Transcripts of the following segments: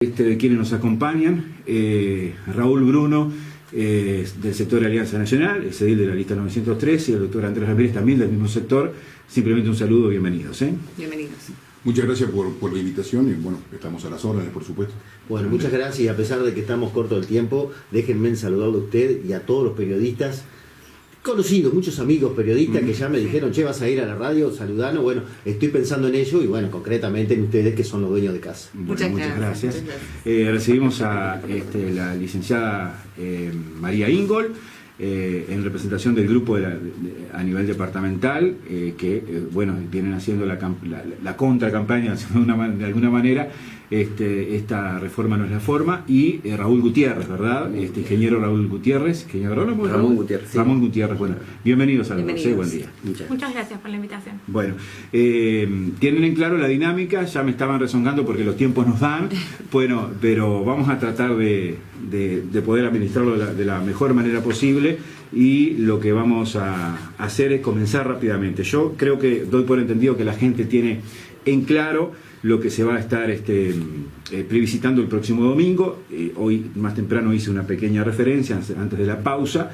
De quienes nos acompañan, Raúl Bruno, del sector de Alianza Nacional, es edil de la lista 903, y el doctor Andrés Ramírez, también del mismo sector. Simplemente un saludo, bienvenidos. Bienvenidos. Muchas gracias por la invitación y bueno, estamos a las órdenes, por supuesto. Bueno, muchas gracias, y a pesar de que estamos cortos del tiempo, déjenme saludarlo a usted y a todos los periodistas conocidos, muchos amigos periodistas que ya me dijeron, che, vas a ir a la radio, saludanos. Bueno, estoy pensando en ello y bueno, concretamente en ustedes que son los dueños de casa. Bueno, muchas gracias. Recibimos a la licenciada María Ingol, en representación del grupo a nivel departamental, que vienen haciendo la contracampaña de alguna manera. Esta reforma no es la forma, y Raúl Gutiérrez, ¿verdad? Ingeniero Raúl Gutiérrez, ingeniero agrónomo. Ramón Gutiérrez. Ramón Gutiérrez, bueno, bienvenidos a los dos, buen día. Muchas gracias por la invitación. Bueno, tienen en claro la dinámica, ya me estaban rezongando porque los tiempos nos dan, bueno, pero vamos a tratar de poder administrarlo de la mejor manera posible, y lo que vamos a hacer es comenzar rápidamente. Yo creo que doy por entendido que la gente tiene en claro lo que se va a estar plebiscitando el próximo domingo. Hoy más temprano hice una pequeña referencia antes de la pausa.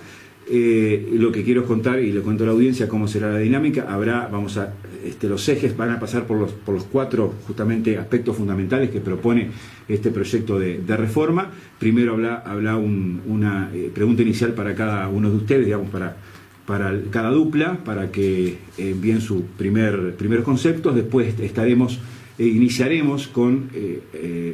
Lo que quiero contar, y le cuento a la audiencia cómo será la dinámica. Los ejes van a pasar por los cuatro justamente aspectos fundamentales que propone este proyecto de reforma. Primero habla una pregunta inicial para cada uno de ustedes, digamos, para cada dupla, para que envíen sus primeros conceptos. Después iniciaremos con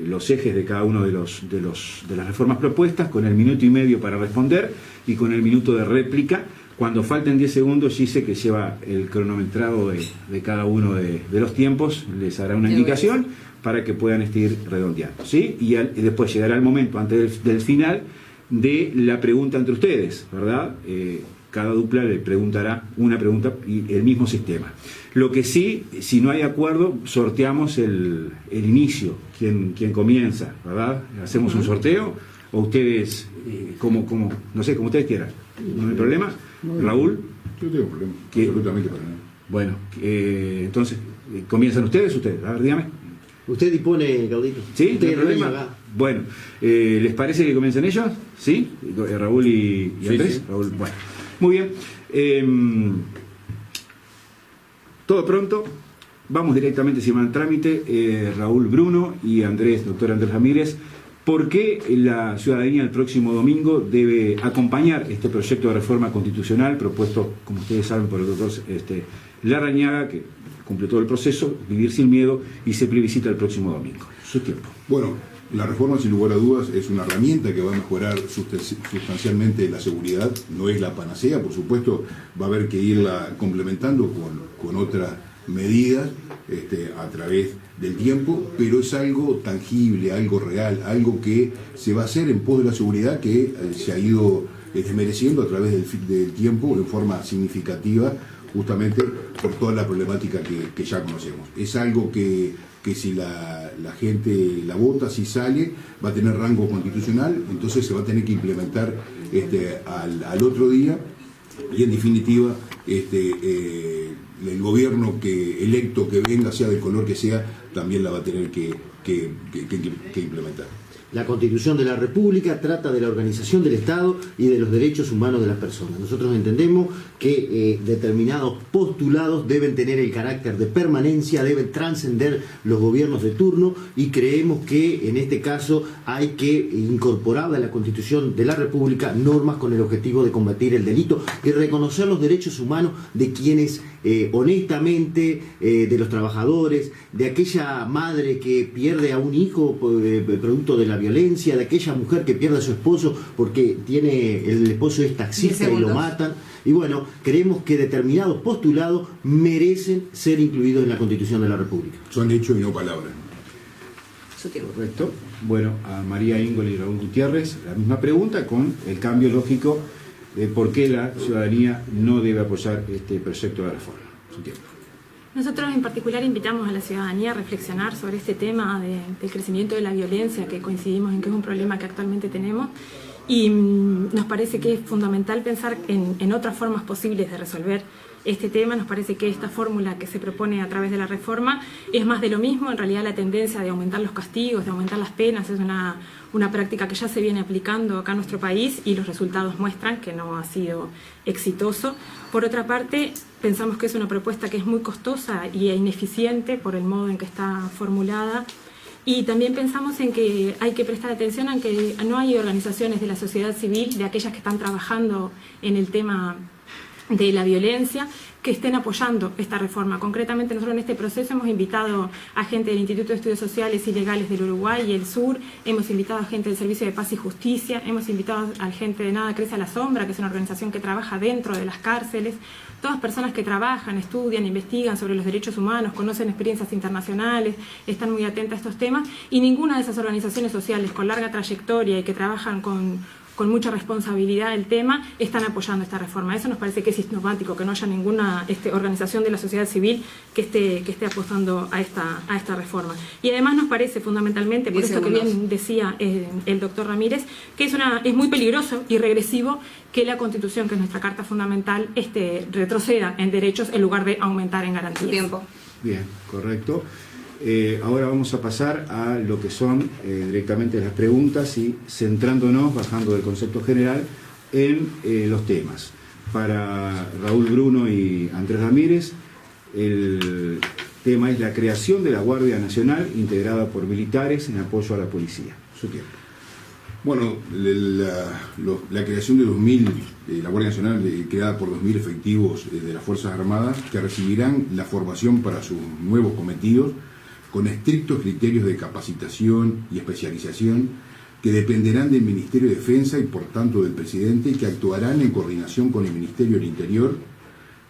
los ejes de cada uno de las reformas propuestas, con el minuto y medio para responder y con el minuto de réplica. Cuando falten 10 segundos, Gise, que lleva el cronometrado de cada uno de los tiempos, les hará una indicación para que puedan ir redondeando, ¿sí? Y después llegará el momento, antes del final, de la pregunta entre ustedes, ¿verdad? Cada dupla le preguntará una pregunta y el mismo sistema. Lo que sí, si no hay acuerdo, sorteamos el inicio, quién comienza, ¿verdad? Hacemos un sorteo, o ustedes, no sé, como ustedes quieran. ¿No hay problema? Raúl. Yo tengo problema, absolutamente para nada. Bueno, entonces, ¿comienzan ustedes? A ver, dígame. Usted dispone, Claudito. ¿Sí? ¿No hay problema? Bueno, ¿les parece que comiencen ellos? ¿Sí? Raúl y Andrés. Sí. Raúl, bueno. Muy bien. Todo pronto. Vamos directamente, si van al trámite. Raúl Bruno y doctor Andrés Ramírez. ¿Por qué la ciudadanía el próximo domingo debe acompañar este proyecto de reforma constitucional propuesto, como ustedes saben, por el doctor Larrañaga, que cumple todo el proceso, vivir sin miedo, y se plebiscita el próximo domingo? Su tiempo. Bueno, la reforma, sin lugar a dudas, es una herramienta que va a mejorar sustancialmente la seguridad. No es la panacea, por supuesto, va a haber que irla complementando con otras medidas a través del tiempo, pero es algo tangible, algo real, algo que se va a hacer en pos de la seguridad, que se ha ido desmereciendo a través del tiempo en forma significativa, justamente por toda la problemática que ya conocemos. Es algo que si la gente la vota, si sale, va a tener rango constitucional, entonces se va a tener que implementar al otro día, y en definitiva el gobierno electo que venga, sea del color que sea, también la va a tener que implementar. La Constitución de la República trata de la organización del Estado y de los derechos humanos de las personas. Nosotros entendemos que determinados postulados deben tener el carácter de permanencia, deben trascender los gobiernos de turno, y creemos que en este caso hay que incorporar a la Constitución de la República normas con el objetivo de combatir el delito y reconocer los derechos humanos de quienes honestamente, de los trabajadores, de aquella madre que pierde a un hijo producto de la violencia, de aquella mujer que pierde a su esposo porque el esposo es taxista y lo matan. Y bueno, creemos que determinados postulados merecen ser incluidos en la Constitución de la República. Son hechos y no palabras. Correcto. Bueno, a María Ingol y Raúl Gutiérrez, la misma pregunta, con el cambio lógico de por qué la ciudadanía no debe apoyar este proyecto de reforma. Su tiempo. Nosotros en particular invitamos a la ciudadanía a reflexionar sobre este tema del crecimiento de la violencia, que coincidimos en que es un problema que actualmente tenemos, y nos parece que es fundamental pensar en otras formas posibles de resolver este tema. Nos parece que esta fórmula que se propone a través de la reforma es más de lo mismo. En realidad la tendencia de aumentar los castigos, de aumentar las penas, es una práctica que ya se viene aplicando acá en nuestro país y los resultados muestran que no ha sido exitoso. Por otra parte, pensamos que es una propuesta que es muy costosa y ineficiente por el modo en que está formulada. Y también pensamos en que hay que prestar atención a que no hay organizaciones de la sociedad civil, de aquellas que están trabajando en el tema de la violencia, que estén apoyando esta reforma. Concretamente, nosotros en este proceso hemos invitado a gente del Instituto de Estudios Sociales y Legales del Uruguay y el Sur, hemos invitado a gente del Servicio de Paz y Justicia, hemos invitado a gente de Nada Crece a la Sombra, que es una organización que trabaja dentro de las cárceles, todas personas que trabajan, estudian, investigan sobre los derechos humanos, conocen experiencias internacionales, están muy atentas a estos temas, y ninguna de esas organizaciones sociales con larga trayectoria y que trabajan con mucha responsabilidad el tema, están apoyando esta reforma. Eso nos parece que es sintomático, que no haya ninguna organización de la sociedad civil que esté apostando a esta reforma. Y además nos parece fundamentalmente, por esto que bien decía el doctor Ramírez, que es muy peligroso y regresivo que la Constitución, que es nuestra Carta Fundamental, retroceda en derechos en lugar de aumentar en garantías. Tiempo. Bien, correcto. Ahora vamos a pasar a lo que son directamente las preguntas y centrándonos, bajando del concepto general, en los temas. Para Raúl Bruno y Andrés Ramírez, el tema es la creación de la Guardia Nacional integrada por militares en apoyo a la policía. Su tiempo. Bueno, la creación de 2.000, la Guardia Nacional creada por 2.000 efectivos de las Fuerzas Armadas que recibirán la formación para sus nuevos cometidos con estrictos criterios de capacitación y especialización que dependerán del Ministerio de Defensa y por tanto del Presidente, y que actuarán en coordinación con el Ministerio del Interior,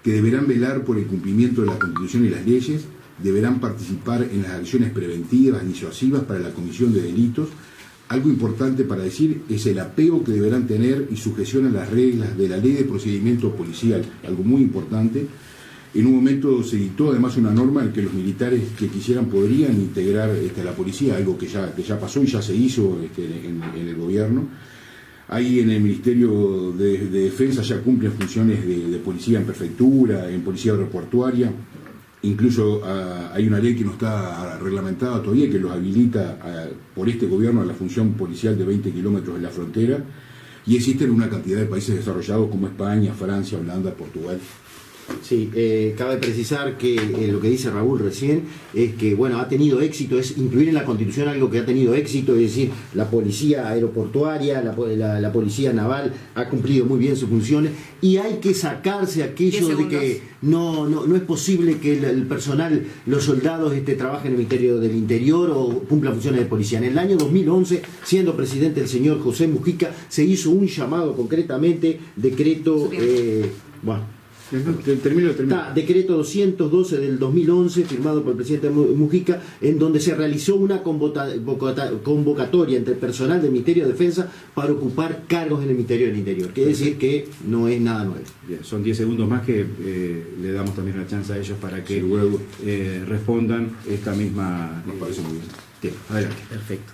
que deberán velar por el cumplimiento de la Constitución y las leyes, deberán participar en las acciones preventivas y disuasivas para la comisión de delitos. Algo importante para decir es el apego que deberán tener y sujeción a las reglas de la Ley de Procedimiento Policial, algo muy importante. En un momento se dictó además una norma en que los militares que quisieran podrían integrar a la policía, algo que ya pasó y ya se hizo en el gobierno. Ahí en el Ministerio de Defensa ya cumplen funciones de policía en prefectura, en policía aeroportuaria. Incluso hay una ley que no está reglamentada todavía, que los habilita por este gobierno a la función policial de 20 kilómetros de la frontera. Y existen una cantidad de países desarrollados como España, Francia, Holanda, Portugal. Sí, cabe precisar que lo que dice Raúl recién es que, bueno, ha tenido éxito, es incluir en la Constitución algo que ha tenido éxito, es decir, la policía aeroportuaria, la policía naval ha cumplido muy bien sus funciones, y hay que sacarse aquello de que no es posible que el personal, los soldados trabajen en el Ministerio del Interior o cumplan funciones de policía. En el año 2011, siendo presidente el señor José Mujica, se hizo un llamado concretamente, decreto... Termino. Decreto 212 del 2011, firmado por el presidente Mujica, en donde se realizó una convocatoria entre personal del Ministerio de Defensa para ocupar cargos en el Ministerio del Interior. Quiere decir que no es nada nuevo. Bien, son 10 segundos más que le damos también una chance a ellos para que respondan esta misma... Nos parece muy bien. Bien, adelante. Perfecto.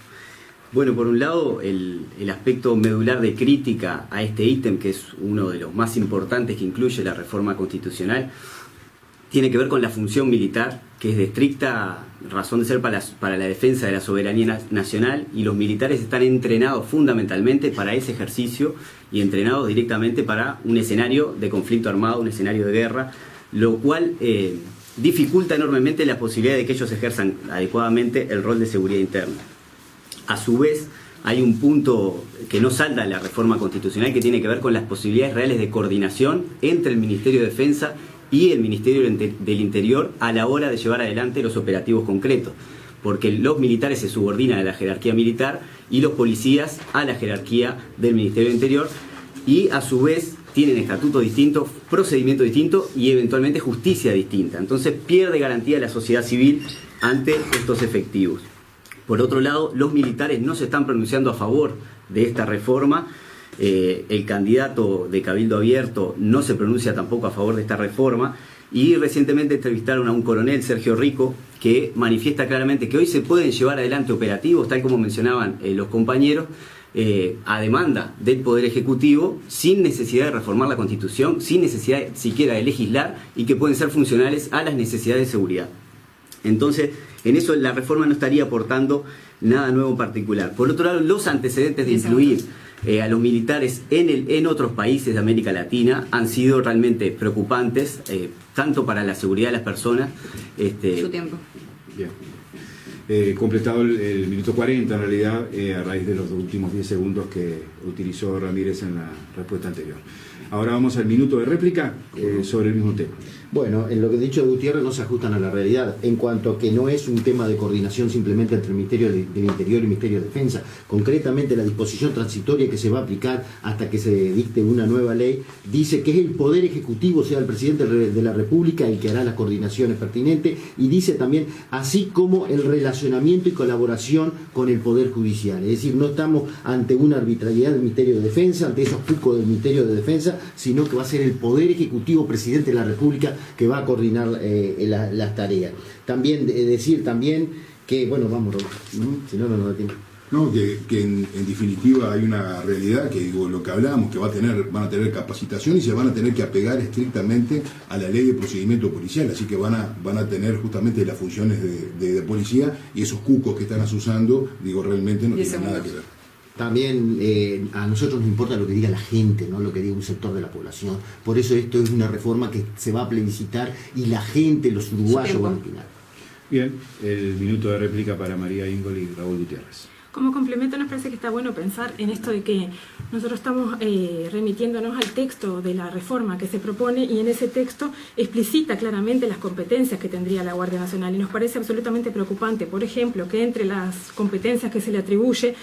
Bueno, por un lado, el aspecto medular de crítica a este ítem, que es uno de los más importantes que incluye la reforma constitucional, tiene que ver con la función militar, que es de estricta razón de ser para la defensa de la soberanía nacional, y los militares están entrenados fundamentalmente para ese ejercicio y entrenados directamente para un escenario de conflicto armado, un escenario de guerra, lo cual dificulta enormemente la posibilidad de que ellos ejerzan adecuadamente el rol de seguridad interna. A su vez, hay un punto que no salta de la reforma constitucional que tiene que ver con las posibilidades reales de coordinación entre el Ministerio de Defensa y el Ministerio del Interior a la hora de llevar adelante los operativos concretos, porque los militares se subordinan a la jerarquía militar y los policías a la jerarquía del Ministerio del Interior, y a su vez tienen estatutos distintos, procedimientos distintos y eventualmente justicia distinta. Entonces pierde garantía la sociedad civil ante estos efectivos. Por otro lado, los militares no se están pronunciando a favor de esta reforma. El candidato de Cabildo Abierto no se pronuncia tampoco a favor de esta reforma. Y recientemente entrevistaron a un coronel, Sergio Rico, que manifiesta claramente que hoy se pueden llevar adelante operativos, tal como mencionaban los compañeros, a demanda del Poder Ejecutivo, sin necesidad de reformar la Constitución, sin necesidad siquiera de legislar, y que pueden ser funcionales a las necesidades de seguridad. Entonces, en eso la reforma no estaría aportando nada nuevo en particular. Por otro lado, los antecedentes de incluir a los militares en otros países de América Latina han sido realmente preocupantes, tanto para la seguridad de las personas. Su tiempo. Bien. Completado el minuto 40, en realidad, a raíz de los últimos 10 segundos que utilizó Ramírez en la respuesta anterior. Ahora vamos al minuto de réplica sobre el mismo tema. Bueno, en lo que he dicho de Gutiérrez no se ajustan a la realidad, en cuanto a que no es un tema de coordinación simplemente entre el Ministerio del Interior y el Ministerio de Defensa. Concretamente, la disposición transitoria que se va a aplicar hasta que se dicte una nueva ley dice que es el Poder Ejecutivo, o sea, el Presidente de la República, el que hará las coordinaciones pertinentes, y dice también, así como el relacionamiento y colaboración con el Poder Judicial. Es decir, no estamos ante una arbitrariedad del Ministerio de Defensa, ante esos cucos del Ministerio de Defensa, sino que va a ser el Poder Ejecutivo, Presidente de la República, que va a coordinar las tareas. También decir también que, bueno, vamos, si no, no nos da tiempo. No, que en definitiva hay una realidad que, digo, lo que hablábamos, que van a tener capacitación y se van a tener que apegar estrictamente a la ley de procedimiento policial, así que van a tener justamente las funciones de policía, y esos cucos que están asusando, digo, realmente no tienen nada que ver. También a nosotros nos importa lo que diga la gente, no lo que diga un sector de la población. Por eso esto es una reforma que se va a plebiscitar y la gente, los uruguayos, van a opinar. Bien, el minuto de réplica para María Íngol y Raúl Gutiérrez. Como complemento, nos parece que está bueno pensar en esto de que nosotros estamos remitiéndonos al texto de la reforma que se propone, y en ese texto explicita claramente las competencias que tendría la Guardia Nacional, y nos parece absolutamente preocupante, por ejemplo, que entre las competencias que se le atribuye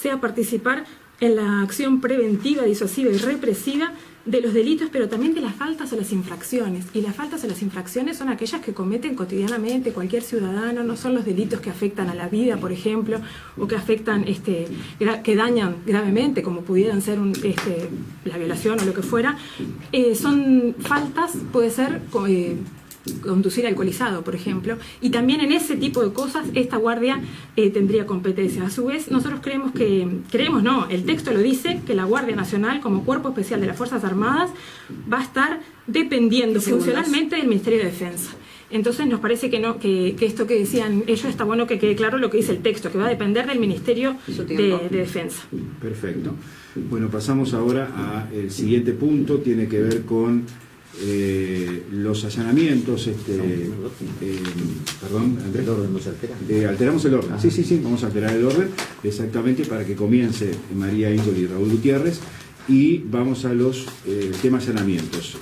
sea participar en la acción preventiva, disuasiva y represiva de los delitos, pero también de las faltas o las infracciones. Y las faltas o las infracciones son aquellas que cometen cotidianamente cualquier ciudadano, no son los delitos que afectan a la vida, por ejemplo, o que afectan, que dañan gravemente, como pudieran ser la violación o lo que fuera. Son faltas, puede ser conducir alcoholizado, por ejemplo, y también en ese tipo de cosas esta guardia tendría competencia. A su vez, nosotros el texto lo dice, que la Guardia Nacional, como cuerpo especial de las Fuerzas Armadas, va a estar dependiendo funcionalmente del Ministerio de Defensa. Entonces nos parece que esto que decían ellos está bueno que quede claro lo que dice el texto, que va a depender del Ministerio de Defensa. Perfecto. Bueno, pasamos ahora al siguiente punto, tiene que ver con los allanamientos. Perdón, Andrés. ¿El orden no se altera? Alteramos el orden. Sí, vamos a alterar el orden exactamente para que comience María Íngol y Raúl Gutiérrez. Y vamos a los temas allanamientos.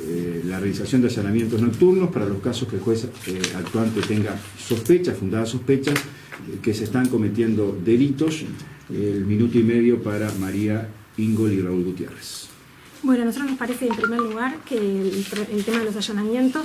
La realización de allanamientos nocturnos para los casos que el juez actuante tenga sospechas, fundadas sospechas, que se están cometiendo delitos. El minuto y medio para María Íngol y Raúl Gutiérrez. Bueno, a nosotros nos parece, en primer lugar, que el tema de los allanamientos,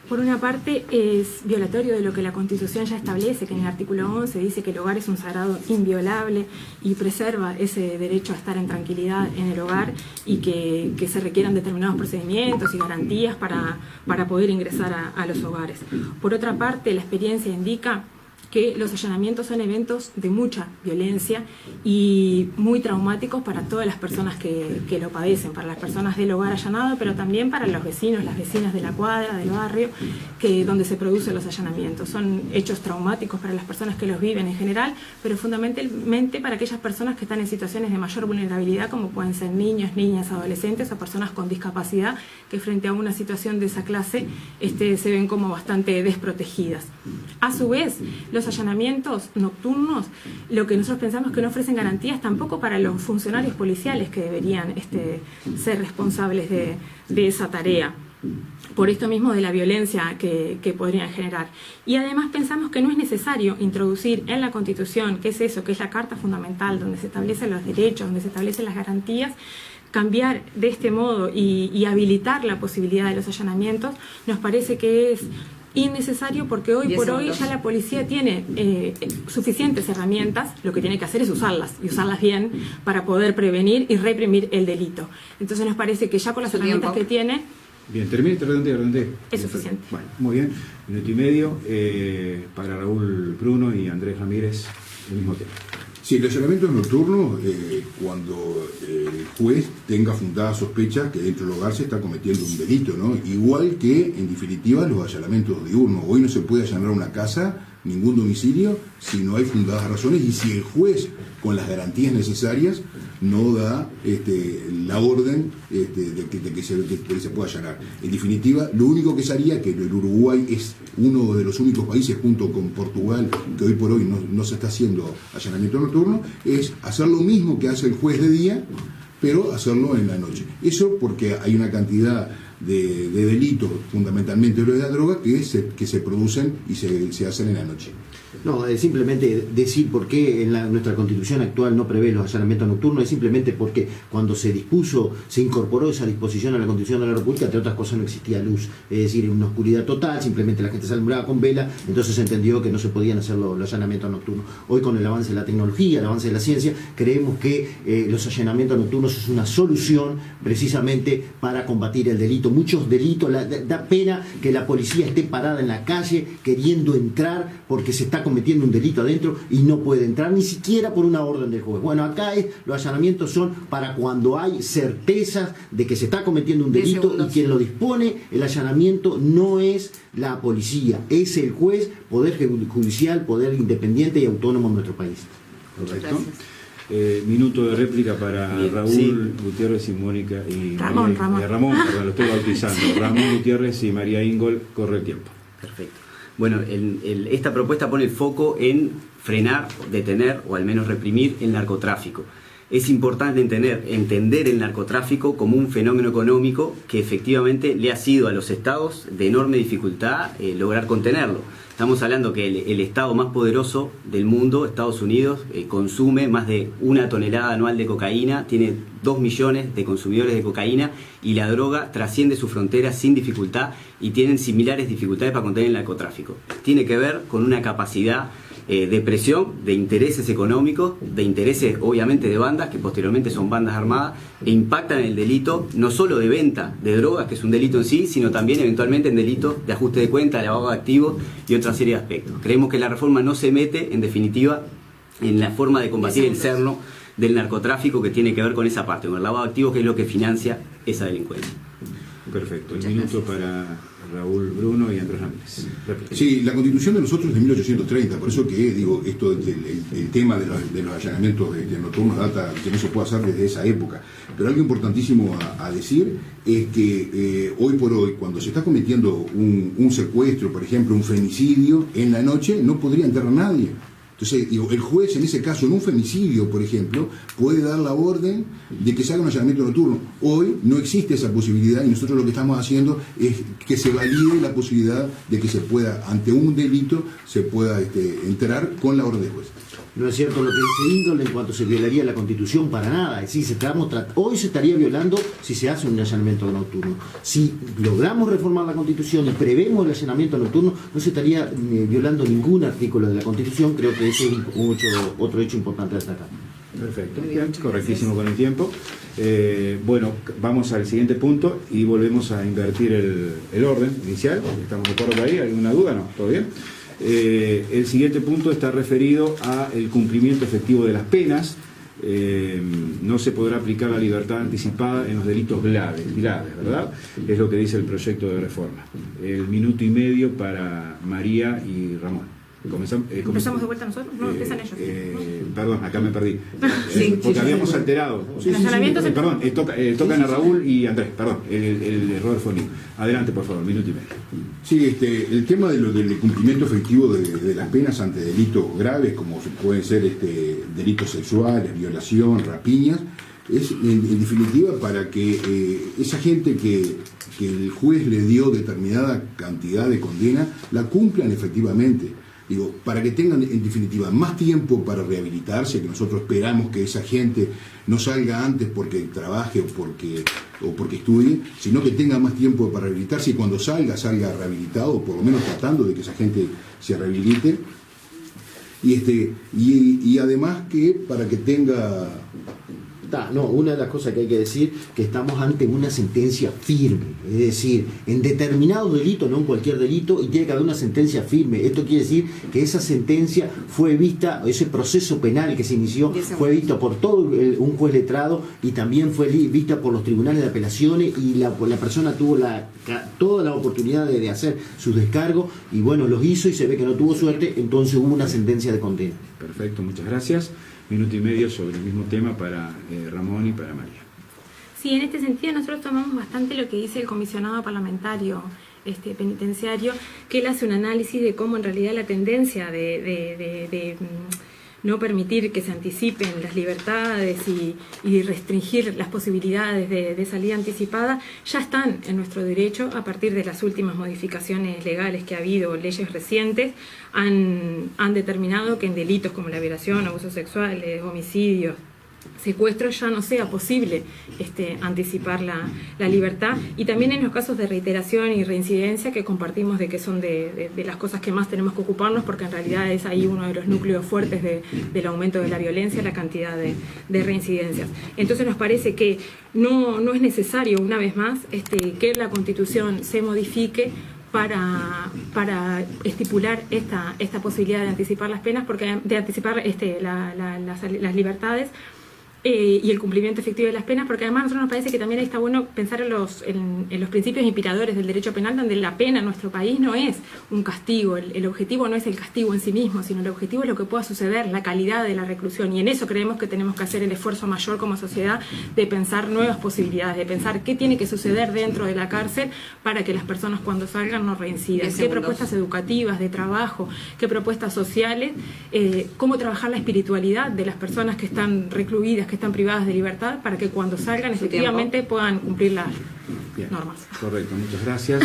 por una parte, es violatorio de lo que la Constitución ya establece, que en el artículo 11 dice que el hogar es un sagrado inviolable y preserva ese derecho a estar en tranquilidad en el hogar, y que se requieran determinados procedimientos y garantías para poder ingresar a los hogares. Por otra parte, la experiencia indica que los allanamientos son eventos de mucha violencia y muy traumáticos para todas las personas que lo padecen, para las personas del hogar allanado, pero también para los vecinos, las vecinas de la cuadra, del barrio, donde se producen los allanamientos. Son hechos traumáticos para las personas que los viven en general, pero fundamentalmente para aquellas personas que están en situaciones de mayor vulnerabilidad, como pueden ser niños, niñas, adolescentes o personas con discapacidad, que frente a una situación de esa clase se ven como bastante desprotegidas. A su vez, los allanamientos nocturnos, lo que nosotros pensamos es que no ofrecen garantías tampoco para los funcionarios policiales que deberían ser responsables de esa tarea, por esto mismo de la violencia que podrían generar. Y además pensamos que no es necesario introducir en la Constitución, que es eso, que es la Carta Fundamental, donde se establecen los derechos, donde se establecen las garantías, cambiar de este modo y habilitar la posibilidad de los allanamientos. Nos parece que es innecesario, porque hoy por hoy ya la policía tiene suficientes herramientas. Lo que tiene que hacer es usarlas, y usarlas bien, para poder prevenir y reprimir el delito. Entonces nos parece que ya con las herramientas que tiene... Bien, redondé. Es suficiente. Bueno, muy bien. Minuto y medio para Raúl Pruno y Andrés Ramírez, el mismo tema. Sí, el allanamiento es nocturno cuando el juez tenga fundada sospecha que dentro del hogar se está cometiendo un delito, ¿no? Igual que, en definitiva, los allanamientos diurnos. Hoy no se puede allanar una casa, ningún domicilio, si no hay fundadas razones y si el juez, con las garantías necesarias, no da la orden de que se pueda allanar. En definitiva, lo único que se haría, que el Uruguay es uno de los únicos países, junto con Portugal, que hoy por hoy no se está haciendo allanamiento nocturno, es hacer lo mismo que hace el juez de día, pero hacerlo en la noche. Eso porque hay una cantidad de delitos, fundamentalmente los de la droga, que se producen y se hacen en la noche. No, simplemente decir por qué nuestra Constitución actual no prevé los allanamientos nocturnos, es simplemente porque cuando se incorporó esa disposición a la Constitución de la República, entre otras cosas no existía luz, es decir, una oscuridad total, simplemente la gente se alumbraba con vela, entonces se entendió que no se podían hacer los allanamientos nocturnos. Hoy, con el avance de la tecnología, el avance de la ciencia, creemos que los allanamientos nocturnos es una solución precisamente para combatir el delito. Muchos delitos, da pena que la policía esté parada en la calle queriendo entrar porque se está cometiendo un delito adentro y no puede entrar ni siquiera por una orden del juez. Bueno, acá los allanamientos son para cuando hay certezas de que se está cometiendo un delito y quien lo dispone el allanamiento no es la policía, es el juez, poder judicial, poder independiente y autónomo en nuestro país. Correcto. Minuto de réplica para Bien, Raúl sí. Gutiérrez y Mónica y Ramón. Ramón, perdón, lo estoy bautizando. Ramón Gutiérrez y María Ingol, corre el tiempo. Perfecto. Bueno, esta propuesta pone el foco en frenar, detener o al menos reprimir el narcotráfico. Es importante entender el narcotráfico como un fenómeno económico que efectivamente le ha sido a los estados de enorme dificultad lograr contenerlo. Estamos hablando que el estado más poderoso del mundo, Estados Unidos, consume más de 1 tonelada anual de cocaína, tiene 2 millones de consumidores de cocaína y la droga trasciende sus fronteras sin dificultad y tienen similares dificultades para contener el narcotráfico. Tiene que ver con una capacidad de presión, de intereses económicos, de intereses obviamente de bandas, que posteriormente son bandas armadas, e impactan en el delito no solo de venta de drogas, que es un delito en sí, sino también eventualmente en delitos de ajuste de cuenta, lavado de activos y otra serie de aspectos. Creemos que la reforma no se mete, en definitiva, en la forma de combatir el cerno del narcotráfico que tiene que ver con esa parte, con el lavado de activos, que es lo que financia esa delincuencia. Perfecto. El minuto para Raúl Bruno y Andrés Ramírez. Réplica. Sí, la Constitución de nosotros es de 1830, por eso que digo, esto el tema de los allanamientos nocturnos data que no se puede hacer desde esa época. Pero algo importantísimo a decir es que hoy por hoy, cuando se está cometiendo un secuestro, por ejemplo, un femicidio, en la noche no podría entrar nadie. Entonces, digo, el juez en ese caso, en un femicidio, por ejemplo, puede dar la orden de que se haga un allanamiento nocturno. Hoy no existe esa posibilidad y nosotros lo que estamos haciendo es que se valide la posibilidad de que se pueda, ante un delito, se pueda entrar con la orden del juez. No es cierto lo que dice Ingol en cuanto se violaría la Constitución, para nada. Es decir, hoy se estaría violando si se hace un allanamiento nocturno. Si logramos reformar la Constitución y prevemos el allanamiento nocturno, no se estaría violando ningún artículo de la Constitución. Creo que ese es otro hecho importante a destacar. Perfecto, bien, correctísimo con el tiempo. Bueno, vamos al siguiente punto y volvemos a invertir el orden inicial. ¿Estamos de acuerdo ahí? ¿Alguna duda? No, ¿todo bien? El siguiente punto está referido a el cumplimiento efectivo de las penas. No se podrá aplicar la libertad anticipada en los delitos graves, ¿verdad? Es lo que dice el proyecto de reforma. El minuto y medio para María y Ramón. ¿Empezamos de vuelta nosotros? No, empiezan ellos. Perdón, acá me perdí. Sí, porque habíamos alterado. Perdón, tocan a Raúl y Andrés, perdón, el error fue mío. Adelante, por favor, minuto y medio. Sí, el tema del cumplimiento efectivo de las penas ante delitos graves, como pueden ser delitos sexuales, violación, rapiñas, es en definitiva para que esa gente que el juez le dio determinada cantidad de condena, la cumplan efectivamente. Digo, para que tengan en definitiva más tiempo para rehabilitarse, que nosotros esperamos que esa gente no salga antes porque trabaje o porque estudie, sino que tenga más tiempo para rehabilitarse y cuando salga rehabilitado, o por lo menos tratando de que esa gente se rehabilite. Y además que para que tenga una de las cosas que hay que decir, que estamos ante una sentencia firme, es decir, en determinados delitos, no en cualquier delito, y tiene que haber una sentencia firme. Esto quiere decir que esa sentencia fue vista, ese proceso penal que se inició, fue visto por todo un juez letrado y también fue vista por los tribunales de apelaciones, y la persona tuvo toda la oportunidad de hacer sus descargos, y bueno, los hizo y se ve que no tuvo suerte, entonces hubo una sentencia de condena. Perfecto, muchas gracias. Minuto y medio sobre el mismo tema para Ramón y para María. Sí, en este sentido nosotros tomamos bastante lo que dice el comisionado parlamentario penitenciario, que él hace un análisis de cómo en realidad la tendencia de no permitir que se anticipen las libertades y restringir las posibilidades de salida anticipada ya están en nuestro derecho a partir de las últimas modificaciones legales que ha habido, leyes recientes, han determinado que en delitos como la violación, abusos sexuales, homicidios, secuestro ya no sea posible anticipar la libertad, y también en los casos de reiteración y reincidencia, que compartimos de que son de las cosas que más tenemos que ocuparnos, porque en realidad es ahí uno de los núcleos fuertes del aumento de la violencia, la cantidad de reincidencias. Entonces nos parece que no es necesario, una vez más, que la Constitución se modifique para estipular esta posibilidad de anticipar las penas, porque de anticipar las libertades y el cumplimiento efectivo de las penas, porque además a nosotros nos parece que también está bueno pensar en los principios inspiradores del derecho penal, donde la pena en nuestro país no es un castigo, el objetivo no es el castigo en sí mismo, sino el objetivo es lo que pueda suceder, la calidad de la reclusión, y en eso creemos que tenemos que hacer el esfuerzo mayor como sociedad de pensar nuevas posibilidades, de pensar qué tiene que suceder dentro de la cárcel para que las personas cuando salgan no reincidan, qué propuestas educativas, de trabajo, qué propuestas sociales, cómo trabajar la espiritualidad de las personas que están recluidas, que están privadas de libertad, para que cuando salgan efectivamente puedan cumplir las normas. Correcto, muchas gracias.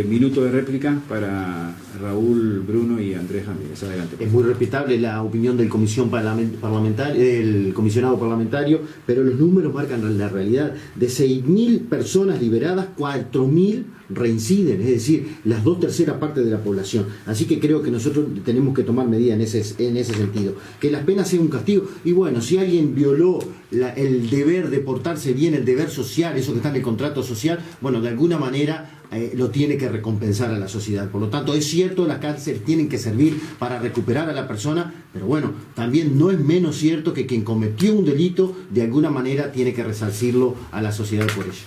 Minuto de réplica para Raúl, Bruno y Andrés Ramírez. Adelante. Es muy respetable la opinión del del comisionado parlamentario, pero los números marcan la realidad. De 6.000 personas liberadas, 4.000 reinciden, es decir, las 2/3 partes de la población. Así que creo que nosotros tenemos que tomar medidas en ese sentido. Que las penas sean un castigo. Y bueno, si alguien violó el deber de portarse bien, el deber social, eso que está en el contrato social, bueno, de alguna manera lo tiene que recompensar a la sociedad. Por lo tanto, es cierto, las cárceles tienen que servir para recuperar a la persona, pero bueno, también no es menos cierto que quien cometió un delito, de alguna manera tiene que resarcirlo a la sociedad por ello.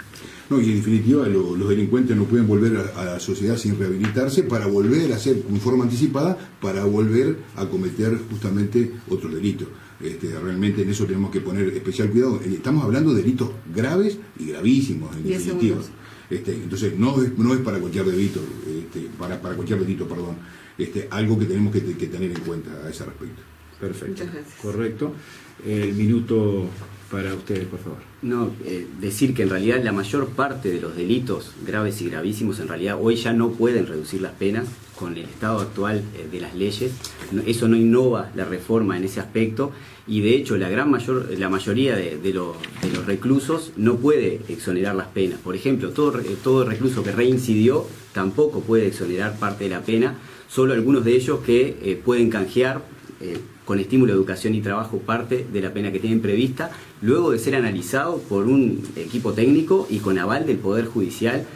No, y en definitiva los delincuentes no pueden volver a la sociedad sin rehabilitarse para volver a hacer en forma anticipada, para volver a cometer justamente otro delito. Realmente en eso tenemos que poner especial cuidado. Estamos hablando de delitos graves y gravísimos, en definitiva. Entonces no es para cualquier delito, para cualquier delito, perdón. Algo que tenemos que tener en cuenta a ese respecto. Perfecto. Muchas gracias. Correcto. El minuto para ustedes, por favor. No, decir que en realidad la mayor parte de los delitos graves y gravísimos en realidad hoy ya no pueden reducir las penas con el estado actual de las leyes. Eso no innova la reforma en ese aspecto, y de hecho la mayoría de los reclusos no puede exonerar las penas. Por ejemplo, todo recluso que reincidió tampoco puede exonerar parte de la pena, solo algunos de ellos que pueden canjear con estímulo de educación y trabajo parte de la pena que tienen prevista, luego de ser analizado por un equipo técnico y con aval del Poder Judicial,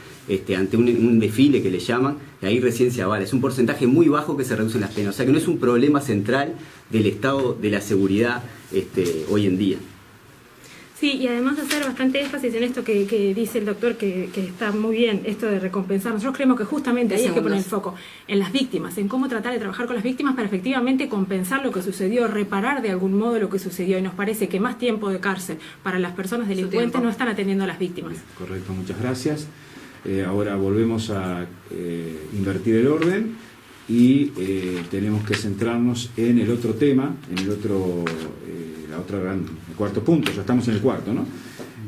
ante un desfile que le llaman, y ahí recién se avala. Es un porcentaje muy bajo que se reducen las penas, o sea que no es un problema central del estado de la seguridad hoy en día. Sí, y además hacer bastante énfasis en esto que dice el doctor, que está muy bien, esto de recompensar. Nosotros creemos que justamente ahí hay que poner el foco en las víctimas, en cómo tratar de trabajar con las víctimas para efectivamente compensar lo que sucedió, reparar de algún modo lo que sucedió. Y nos parece que más tiempo de cárcel para las personas delincuentes no están atendiendo a las víctimas. Correcto, muchas gracias. Ahora volvemos a invertir el orden y tenemos que centrarnos en el otro tema, en el cuarto punto, ya estamos en el cuarto, ¿no?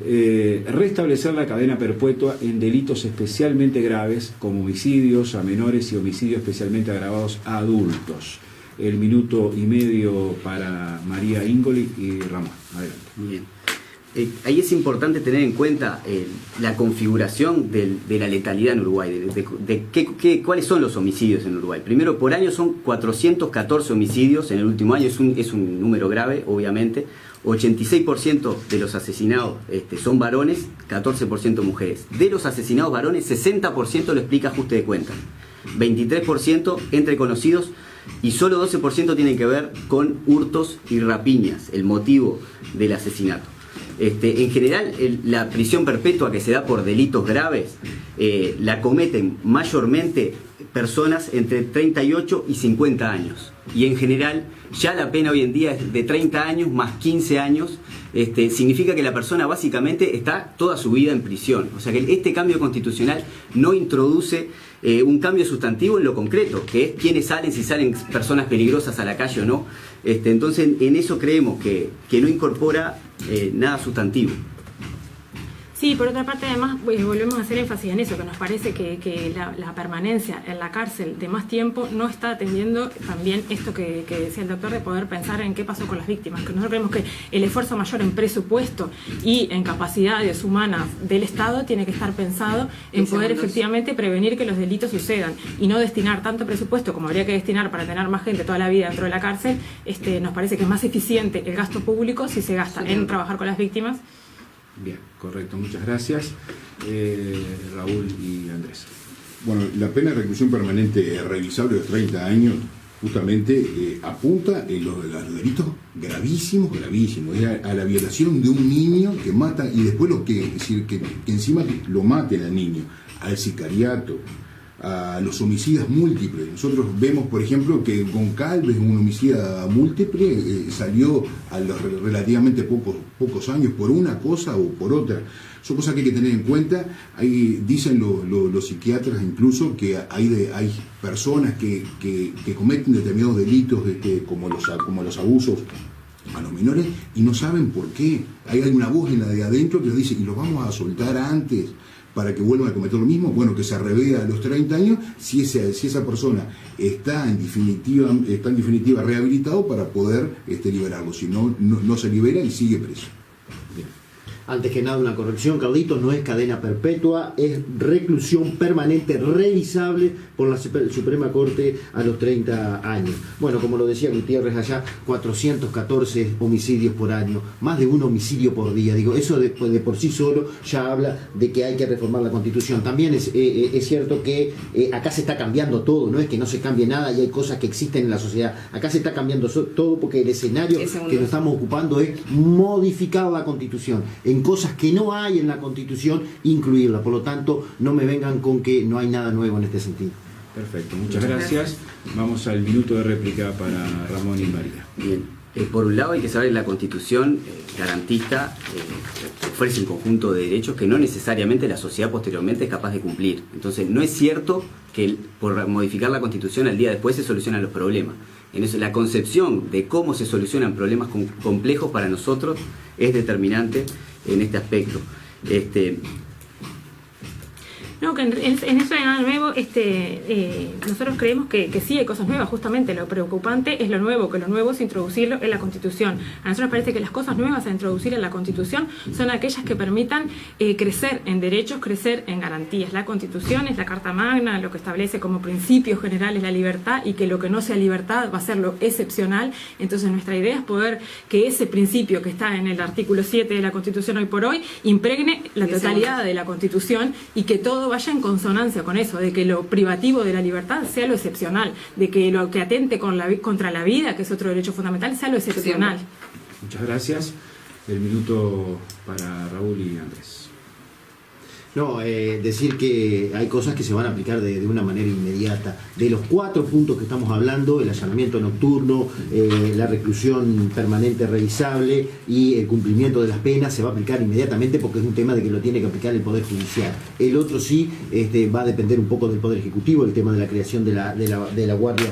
Restablecer la cadena perpetua en delitos especialmente graves como homicidios a menores y homicidios especialmente agravados a adultos. El minuto y medio para María Ingoli y Ramón. Adelante. Bien. Ahí es importante tener en cuenta la configuración de la letalidad en Uruguay, cuáles son los homicidios en Uruguay. Primero, por año son 414 homicidios en el último año, es un número grave, obviamente. 86% de los asesinados son varones, 14% mujeres. De los asesinados varones, 60% lo explica ajuste de cuentas, 23% entre conocidos y solo 12% tienen que ver con hurtos y rapiñas, el motivo del asesinato. En general, la prisión perpetua que se da por delitos graves la cometen mayormente personas entre 38 y 50 años. Y en general, ya la pena hoy en día es de 30 años más 15 años. Significa que la persona básicamente está toda su vida en prisión. O sea que este cambio constitucional no introduce un cambio sustantivo en lo concreto, que es quiénes salen, si salen personas peligrosas a la calle o no. Entonces, en eso creemos que no incorpora nada sustantivo. Sí, por otra parte, además, volvemos a hacer énfasis en eso, que nos parece que la permanencia en la cárcel de más tiempo no está atendiendo también esto que decía el doctor, de poder pensar en qué pasó con las víctimas, que nosotros creemos que el esfuerzo mayor en presupuesto y en capacidades humanas del Estado tiene que estar pensado en poder efectivamente prevenir que los delitos sucedan y no destinar tanto presupuesto como habría que destinar para tener más gente toda la vida dentro de la cárcel. Nos parece que es más eficiente el gasto público si se gasta en trabajar con las víctimas. Bien, correcto, muchas gracias. Raúl y Andrés. Bueno, la pena de reclusión permanente revisable de 30 años justamente apunta en los delitos gravísimos, es a la violación de un niño que mata y después que encima lo maten al niño, al sicariato, a los homicidas múltiples. Nosotros vemos, por ejemplo, que Goncalves, un homicida múltiple, salió a los relativamente pocos años por una cosa o por otra. Son cosas que hay que tener en cuenta. Ahí dicen los psiquiatras incluso que hay personas que cometen determinados delitos como los abusos a los menores y no saben por qué. Hay una voz en la de adentro que les dice, y los vamos a soltar antes para que vuelvan a cometer lo mismo. Bueno, que se revea a los 30 años si esa persona está en definitiva rehabilitado para poder liberarlo. Si no se libera y sigue preso. Bien. Antes que nada, una corrección, Carlitos, no es cadena perpetua, es reclusión permanente revisable por la Suprema Corte a los 30 años. Bueno, como lo decía Gutiérrez allá, 414 homicidios por año, más de un homicidio por día. Digo, eso de por sí solo ya habla de que hay que reformar la Constitución. También es cierto que acá se está cambiando todo, no es que no se cambie nada y hay cosas que existen en la sociedad. Acá se está cambiando todo porque el escenario que nos estamos ocupando es modificar la Constitución. En cosas que no hay en la Constitución, incluirla. Por lo tanto, no me vengan con que no hay nada nuevo en este sentido. Perfecto, muchas gracias. Vamos al minuto de réplica para Ramón y María. Bien. Por un lado hay que saber que la Constitución garantista ofrece un conjunto de derechos que no necesariamente la sociedad posteriormente es capaz de cumplir. Entonces no es cierto que por modificar la Constitución al día después se solucionan los problemas. En eso, la concepción de cómo se solucionan problemas complejos para nosotros es determinante en este aspecto. No, que en eso de nada nuevo, nosotros creemos que sí hay cosas nuevas. Justamente lo preocupante es lo nuevo, que lo nuevo es introducirlo en la Constitución. A nosotros nos parece que las cosas nuevas a introducir en la Constitución son aquellas que permitan crecer en derechos, crecer en garantías. La Constitución es la Carta Magna, lo que establece como principios generales la libertad, y que lo que no sea libertad va a ser lo excepcional. Entonces nuestra idea es poder que ese principio que está en el artículo 7 de la Constitución hoy por hoy impregne la totalidad de la Constitución y que todo vaya en consonancia con eso, de que lo privativo de la libertad sea lo excepcional, de que lo que atente contra la vida, que es otro derecho fundamental, sea lo excepcional. Muchas gracias. El minuto para Raúl y Andrés. No, decir que hay cosas que se van a aplicar de una manera inmediata. De los 4 puntos que estamos hablando, el allanamiento nocturno, la reclusión permanente revisable y el cumplimiento de las penas, se va a aplicar inmediatamente porque es un tema de que lo tiene que aplicar el Poder Judicial. El otro sí va a depender un poco del Poder Ejecutivo, el tema de la creación de la Guardia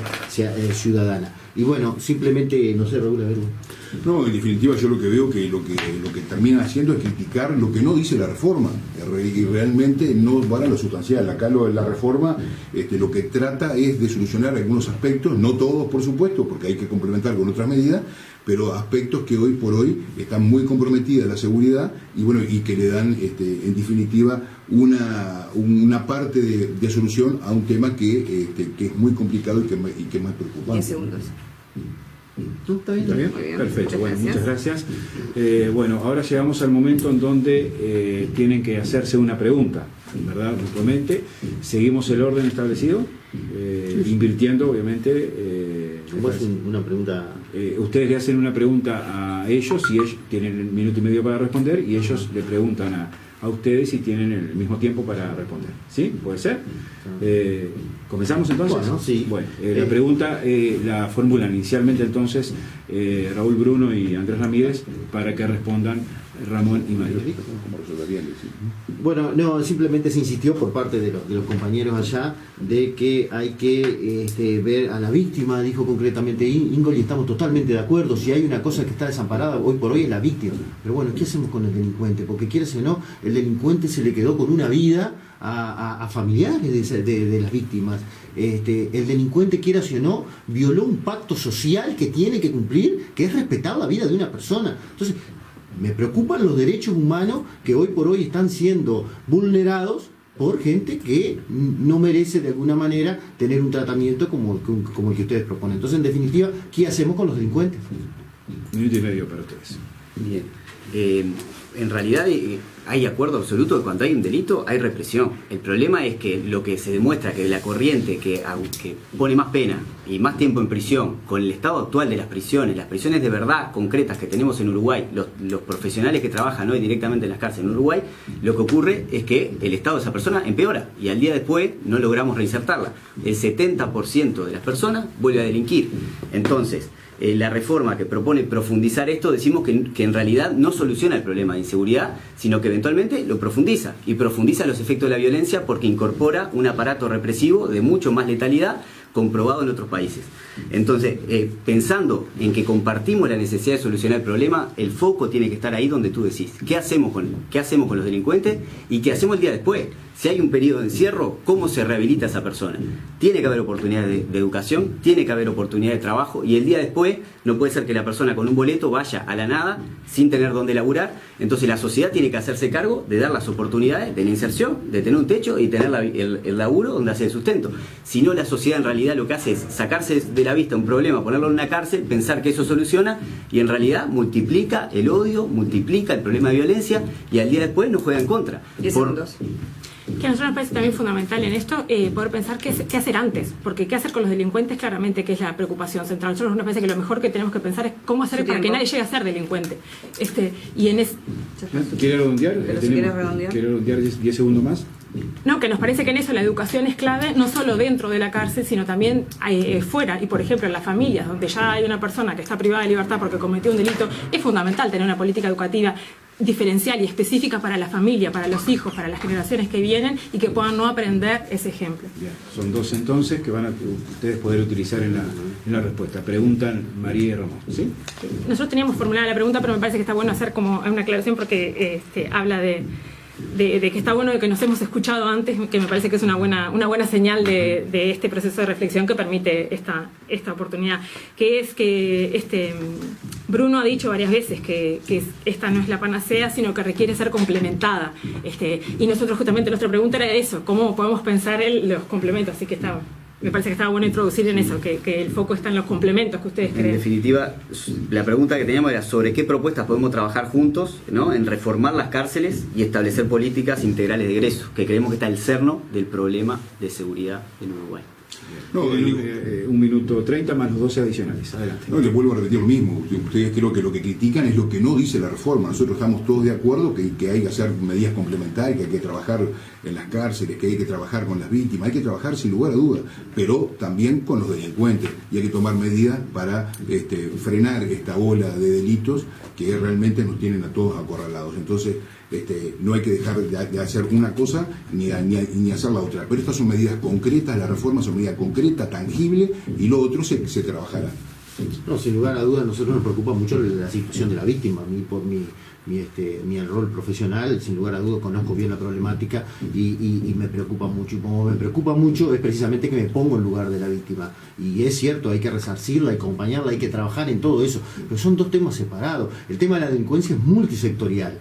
Ciudadana. Y bueno, simplemente, no sé, Raúl, a ver. No, en definitiva yo lo que veo que lo que terminan haciendo es criticar lo que no dice la reforma y realmente no van a lo sustancial. Acá la reforma lo que trata es de solucionar algunos aspectos, no todos por supuesto, porque hay que complementar con otras medidas, pero aspectos que hoy por hoy están muy comprometidas la seguridad y bueno, y que le dan en definitiva una parte de solución a un tema que es muy complicado y que es más preocupante. 10 segundos. ¿No? ¿Está bien? ¿Está bien? Muy bien, Perfecto, muchas bueno, gracias. muchas gracias. Bueno, ahora llegamos al momento en donde tienen que hacerse una pregunta, ¿verdad? Mutuamente. Seguimos el orden establecido, invirtiendo, obviamente. ¿Cómo es una pregunta? Ustedes le hacen una pregunta a ellos y ellos tienen un minuto y medio para responder y ellos le preguntan a ustedes y tienen el mismo tiempo para responder. ¿Sí? ¿Puede ser? ¿Comenzamos entonces? Bueno, sí. Bueno, la pregunta la formulan inicialmente entonces Raúl Bruno y Andrés Ramírez para que respondan Ramón y Mario. ¿Cómo resolverían eso? Bueno, no, simplemente se insistió por parte de los compañeros allá de que hay que ver a la víctima, dijo concretamente Ingol, y estamos totalmente de acuerdo. Si hay una cosa que está desamparada hoy por hoy es la víctima. Pero bueno, ¿qué hacemos con el delincuente? Porque quieres o no, el delincuente se le quedó con una vida a familiares de las víctimas. El delincuente, quieras o no, violó un pacto social que tiene que cumplir, que es respetar la vida de una persona. Entonces, me preocupan los derechos humanos que hoy por hoy están siendo vulnerados por gente que no merece de alguna manera tener un tratamiento como el que ustedes proponen. Entonces, en definitiva, ¿qué hacemos con los delincuentes? Minuto y medio para ustedes. Bien. En realidad hay acuerdo absoluto que cuando hay un delito hay represión. El problema es que lo que se demuestra que la corriente que pone más pena y más tiempo en prisión, con el estado actual de las prisiones de verdad concretas que tenemos en Uruguay, los profesionales que trabajan hoy directamente en las cárceles en Uruguay, lo que ocurre es que el estado de esa persona empeora y al día después no logramos reinsertarla. El 70% de las personas vuelve a delinquir. Entonces, la reforma que propone profundizar esto, decimos que en realidad no soluciona el problema de inseguridad, sino que eventualmente lo profundiza, y profundiza los efectos de la violencia porque incorpora un aparato represivo de mucho más letalidad comprobado en otros países. Entonces, pensando en que compartimos la necesidad de solucionar el problema, el foco tiene que estar ahí donde tú decís. ¿Qué hacemos con los delincuentes y qué hacemos el día después? Si hay un periodo de encierro, ¿cómo se rehabilita a esa persona? Tiene que haber oportunidades de educación, tiene que haber oportunidad de trabajo, y el día después no puede ser que la persona con un boleto vaya a la nada sin tener dónde laburar. Entonces la sociedad tiene que hacerse cargo de dar las oportunidades de la inserción, de tener un techo y tener el laburo donde hace el sustento. Si no, la sociedad en realidad lo que hace es sacarse de la vista un problema, ponerlo en una cárcel, pensar que eso soluciona, y en realidad multiplica el odio, multiplica el problema de violencia, y al día después nos juega en contra. 10 segundos. Que a nosotros nos parece también fundamental en esto poder pensar qué hacer antes, porque qué hacer con los delincuentes claramente que es la preocupación central. A nosotros nos parece que lo mejor que tenemos que pensar es cómo hacer para que nadie llegue a ser delincuente. Y en ¿Quiere redondear? Pero si quieres redondear. ¿Quiere redondear 10 segundos más? No, que nos parece que en eso la educación es clave, no solo dentro de la cárcel, sino también fuera. Y por ejemplo, en las familias donde ya hay una persona que está privada de libertad porque cometió un delito, es fundamental tener una política educativa diferencial y específica para la familia, para los hijos, para las generaciones que vienen, y que puedan no aprender ese ejemplo. Bien, son dos entonces que van a ustedes poder utilizar en la respuesta. Preguntan María y Ramón, ¿sí? Nosotros teníamos formulada la pregunta, pero me parece que está bueno hacer como una aclaración porque habla de que está bueno de que nos hemos escuchado antes, que me parece que es una buena señal de este proceso de reflexión que permite esta oportunidad, que es que Bruno ha dicho varias veces que esta no es la panacea, sino que requiere ser complementada, y nosotros justamente nuestra pregunta era eso, cómo podemos pensar los complementos, así que me parece que estaba bueno introducir en eso, que el foco está en los complementos que ustedes creen. En definitiva, la pregunta que teníamos era sobre qué propuestas podemos trabajar juntos, ¿no?, en reformar las cárceles y establecer políticas integrales de egreso, que creemos que está el cerno del problema de seguridad en Uruguay. No, 1 minuto 30 más los 12 adicionales. Adelante. No, les vuelvo a repetir lo mismo. Ustedes creo que lo que critican es lo que no dice la reforma. Nosotros estamos todos de acuerdo que hay que hacer medidas complementarias, que hay que trabajar en las cárceles, que hay que trabajar con las víctimas, hay que trabajar sin lugar a dudas, pero también con los delincuentes. Y hay que tomar medidas para frenar esta ola de delitos que realmente nos tienen a todos acorralados. Entonces, no hay que dejar de hacer una cosa ni hacer la otra. Pero estas son medidas concretas, la reforma son medidas concretas, tangibles, y lo otro se trabajará. No, sin lugar a dudas, nosotros nos preocupa mucho la situación de la víctima. mi rol profesional, sin lugar a dudas conozco bien la problemática y me preocupa mucho. Y como me preocupa mucho es precisamente que me pongo en lugar de la víctima. Y es cierto, hay que resarcirla, hay que acompañarla, hay que trabajar en todo eso. Pero son dos temas separados. El tema de la delincuencia es multisectorial.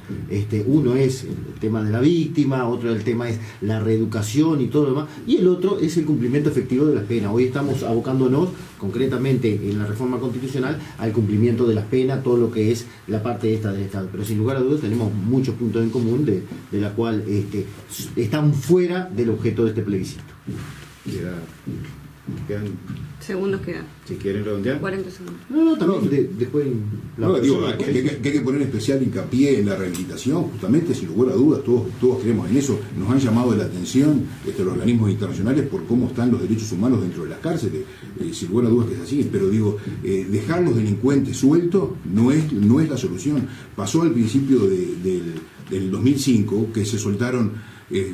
Uno es el tema de la víctima, otro el tema es la reeducación y todo lo demás, y el otro es el cumplimiento efectivo de las penas. Hoy estamos abocándonos concretamente en la reforma constitucional al cumplimiento de las penas, todo lo que es la parte esta del Estado. Pero sin lugar a dudas tenemos muchos puntos en común de la cual están fuera del objeto de este plebiscito. Quedan, Segundos quedan. si quieren redondear. 40 segundos. No, también después que hay que poner especial hincapié en la rehabilitación, justamente, sin lugar a dudas, todos creemos en eso. Nos han llamado la atención los organismos internacionales por cómo están los derechos humanos dentro de las cárceles, sin lugar a dudas que es así, pero digo, dejar los delincuentes sueltos no es la solución. Pasó al principio del 2005 que se soltaron,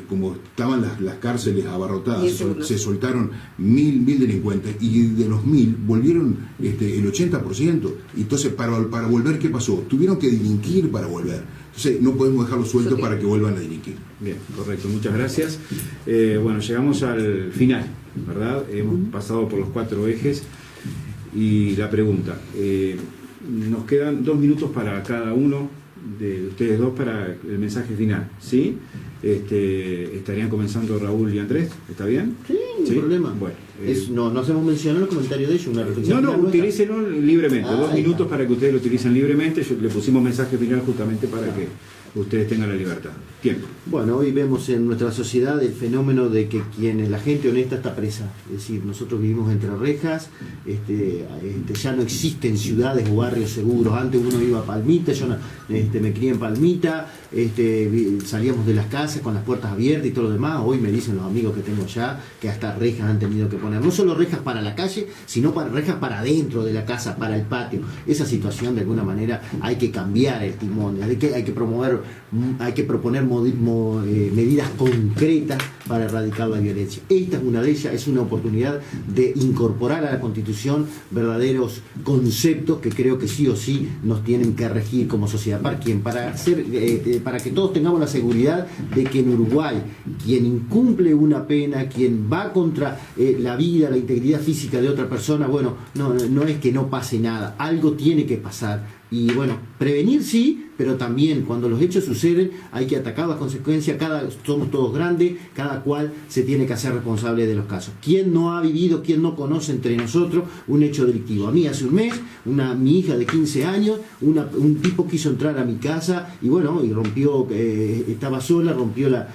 como estaban las cárceles abarrotadas, se soltaron 1000 delincuentes, y de los 1000 volvieron el 80%. Entonces, para volver, ¿qué pasó? Tuvieron que delinquir para volver. Entonces, no podemos dejarlos sueltos para que vuelvan a delinquir. Bien, correcto, muchas gracias. Bueno, llegamos al final, ¿verdad? Hemos pasado por los 4 ejes y la pregunta. Nos quedan 2 minutos para cada uno de ustedes dos para el mensaje final, ¿sí? Estarían comenzando Raúl y Andrés, ¿está bien? Sí, no hay problema. Bueno, no hacemos mención en los comentarios de ellos, una reflexión. no, utilícenlo libremente, 2 minutos está. para que ustedes lo utilicen libremente. Le pusimos mensaje final justamente para que ustedes tengan la libertad. Tiempo. Bueno, hoy vemos en nuestra sociedad el fenómeno de que la gente honesta está presa. Es decir, nosotros vivimos entre rejas, ya no existen ciudades o barrios seguros. Antes uno iba a Palmita, yo me crié en Palmita, salíamos de las casas con las puertas abiertas y todo lo demás. Hoy me dicen los amigos que tengo allá que hasta rejas han tenido que poner. No solo rejas para la calle, sino rejas para dentro de la casa, para el patio. Esa situación, de alguna manera, hay que cambiar el timón. Hay que proponer medidas concretas para erradicar la violencia. Esta es una de ellas, es una oportunidad de incorporar a la Constitución verdaderos conceptos que creo que sí o sí nos tienen que regir como sociedad. ¿Para quién? Para que todos tengamos la seguridad de que en Uruguay quien incumple una pena, quien va contra la vida, la integridad física de otra persona, bueno, no es que no pase nada, algo tiene que pasar. Y bueno, prevenir sí, pero también cuando los hechos suceden hay que atacar las consecuencias. Somos todos grandes, cada cual se tiene que hacer responsable de los casos. ¿Quién no ha vivido, quién no conoce entre nosotros un hecho delictivo? A mí hace un mes, mi hija de 15 años, un tipo quiso entrar a mi casa y bueno, y rompió, estaba sola, rompió la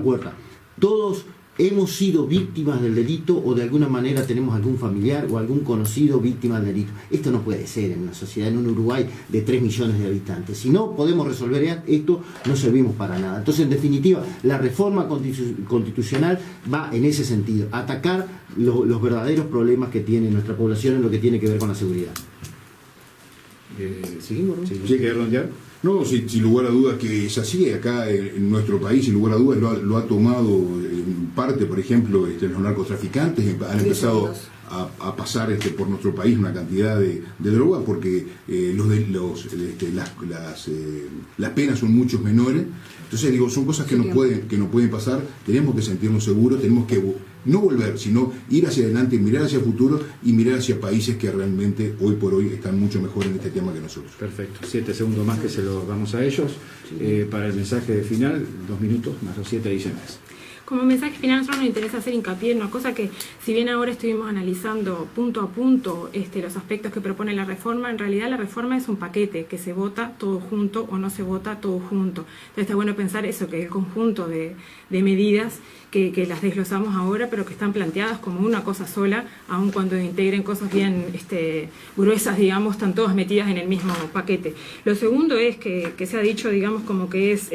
puerta. Todos hemos sido víctimas del delito o de alguna manera tenemos algún familiar o algún conocido víctima del delito. Esto no puede ser en una sociedad, en un Uruguay de 3 millones de habitantes. Si no podemos resolver esto, no servimos para nada. Entonces, en definitiva, la reforma constitucional va en ese sentido, atacar los verdaderos problemas que tiene nuestra población en lo que tiene que ver con la seguridad. ¿Seguimos? ¿Sí? ¿Quiere redondear? No, sin lugar a dudas que es así. Acá en nuestro país, sin lugar a dudas, lo ha tomado en parte, por ejemplo, los narcotraficantes han empezado a pasar por nuestro país una cantidad de droga porque las penas son mucho menores. Entonces digo, son cosas que no pueden pasar. Tenemos que sentirnos seguros, tenemos que no volver, sino ir hacia adelante, mirar hacia el futuro y mirar hacia países que realmente hoy por hoy están mucho mejor en este tema que nosotros. Perfecto, 7 segundos más que se los damos a ellos. Para el mensaje de final, 2 minutos más los 7 adicionales. Como mensaje final, a nosotros nos interesa hacer hincapié en una cosa que, si bien ahora estuvimos analizando punto a punto los aspectos que propone la reforma, en realidad la reforma es un paquete que se vota todo junto o no se vota todo junto. Entonces está bueno pensar eso, que el conjunto de medidas que las desglosamos ahora, pero que están planteadas como una cosa sola, aun cuando integren cosas bien gruesas, digamos, están todas metidas en el mismo paquete. Lo segundo es que se ha dicho, digamos, como que es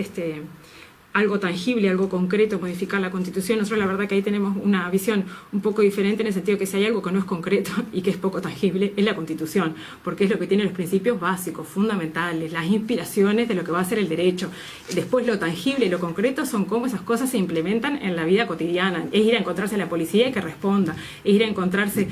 algo tangible, algo concreto, modificar la Constitución. Nosotros la verdad que ahí tenemos una visión un poco diferente en el sentido que si hay algo que no es concreto y que es poco tangible, es la Constitución, porque es lo que tiene los principios básicos, fundamentales, las inspiraciones de lo que va a ser el derecho. Después lo tangible y lo concreto son cómo esas cosas se implementan en la vida cotidiana. Es ir a encontrarse a la policía y que responda, es ir a encontrarse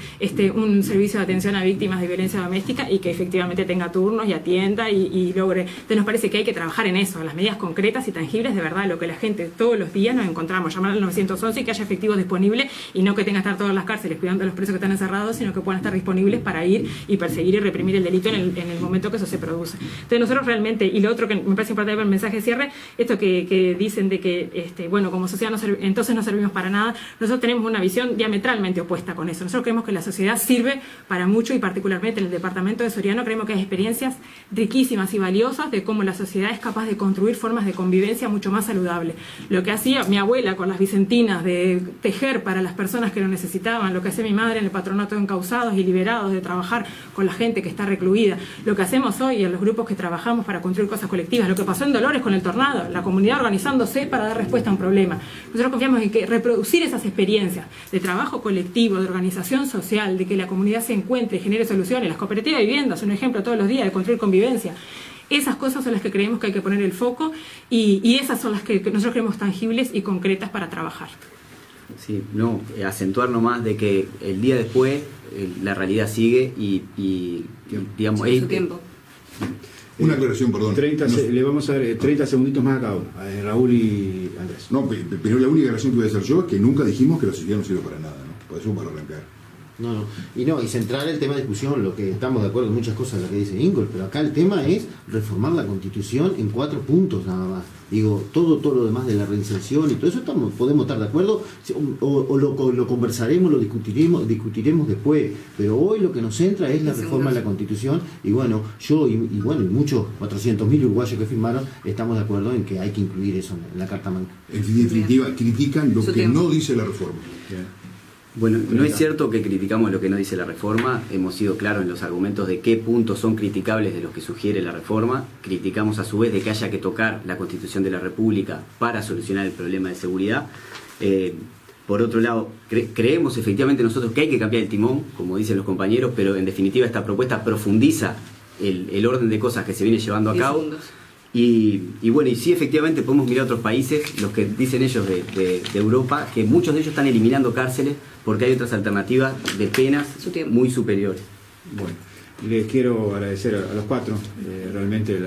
un servicio de atención a víctimas de violencia doméstica y que efectivamente tenga turnos y atienda y logre. Entonces nos parece que hay que trabajar en eso, en las medidas concretas y tangibles de verdad, lo que la gente todos los días nos encontramos, llamar al 911 y que haya efectivos disponibles y no que tenga que estar todas las cárceles cuidando a los presos que están encerrados, sino que puedan estar disponibles para ir y perseguir y reprimir el delito en el momento que eso se produce. Entonces nosotros realmente, y lo otro que me parece importante para el mensaje de cierre, esto que dicen de que como sociedad entonces no servimos para nada, nosotros tenemos una visión diametralmente opuesta con eso. Nosotros creemos que la sociedad sirve para mucho y particularmente en el departamento de Soriano creemos que hay experiencias riquísimas y valiosas de cómo la sociedad es capaz de construir formas de convivencia mucho más saludables. Lo que hacía mi abuela con las vicentinas de tejer para las personas que lo necesitaban, lo que hace mi madre en el patronato de encausados y liberados, de trabajar con la gente que está recluida, lo que hacemos hoy en los grupos que trabajamos para construir cosas colectivas, lo que pasó en Dolores con el tornado, la comunidad organizándose para dar respuesta a un problema. Nosotros confiamos en que reproducir esas experiencias de trabajo colectivo, de organización social, de que la comunidad se encuentre y genere soluciones. Las cooperativas de vivienda son un ejemplo todos los días de construir convivencia. Esas cosas son las que creemos que hay que poner el foco y esas son las que nosotros creemos tangibles y concretas para trabajar. Sí, no, acentuar nomás de que el día después la realidad sigue y digamos... Sí, su tiempo. Una aclaración, perdón. Le vamos a dar 30 segunditos más a cada uno, a Raúl y Andrés. No, pero la única aclaración que voy a hacer yo es que nunca dijimos que la sociedad no sirve para nada, ¿no? Por eso para arrancar. Y centrar el tema de discusión, lo que estamos de acuerdo en muchas cosas de lo que dice Ingol, pero acá el tema es reformar la Constitución en 4 puntos nada más. Digo, todo lo demás de la reinserción y todo eso podemos estar de acuerdo, o lo conversaremos, lo discutiremos después, pero hoy lo que nos centra es la reforma de la Constitución y bueno, yo y muchos 400.000 uruguayos que firmaron estamos de acuerdo en que hay que incluir eso en la Carta Magna. En definitiva, critican lo que no dice la reforma. Bueno, no es cierto que criticamos lo que no dice la reforma, hemos sido claros en los argumentos de qué puntos son criticables de los que sugiere la reforma, criticamos a su vez de que haya que tocar la Constitución de la República para solucionar el problema de seguridad. Por otro lado, creemos efectivamente nosotros que hay que cambiar el timón, como dicen los compañeros, pero en definitiva esta propuesta profundiza el orden de cosas que se viene llevando a cabo. Y bueno, y sí, efectivamente podemos mirar a otros países, los que dicen ellos de Europa, que muchos de ellos están eliminando cárceles porque hay otras alternativas de penas muy superiores. Bueno, les quiero agradecer a los 4, realmente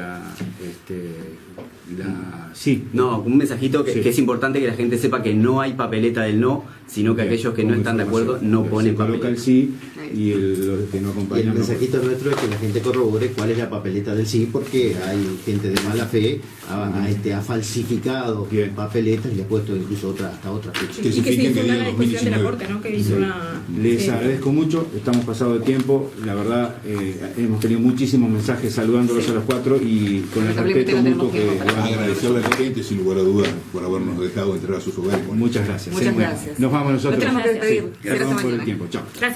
sí. No, un mensajito que es importante que la gente sepa que no hay papeleta del no, sino que aquellos que no están de acuerdo no ponen papeleta. Coloca el sí y los que no acompañan. Y el mensajito nuestro es que la gente corrobore cuál es la papeleta del sí, porque hay gente de mala fe, ha falsificado papeletas y le ha puesto incluso hasta otra fecha. Y que se difunda la disposición de la Corte, ¿no? Que hizo Les agradezco mucho, estamos pasados de tiempo, la verdad hemos tenido muchísimos mensajes saludándolos a los 4 y con el respeto mutuo que agradecerle a la gente sin lugar a dudas por habernos dejado entrar a sus hogares. Muchas gracias. Muchas gracias. Nos vamos nosotros. No tenemos que despedir. Perdón por el tiempo. Chao. Gracias.